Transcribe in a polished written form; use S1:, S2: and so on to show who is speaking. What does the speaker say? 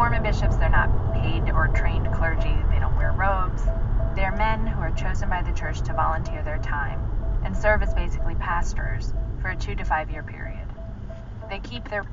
S1: Mormon bishops, they're not paid or trained clergy. They don't wear robes. They're men who are chosen by the church to volunteer their time and serve as basically pastors for a 2 to 5 year period. They keep their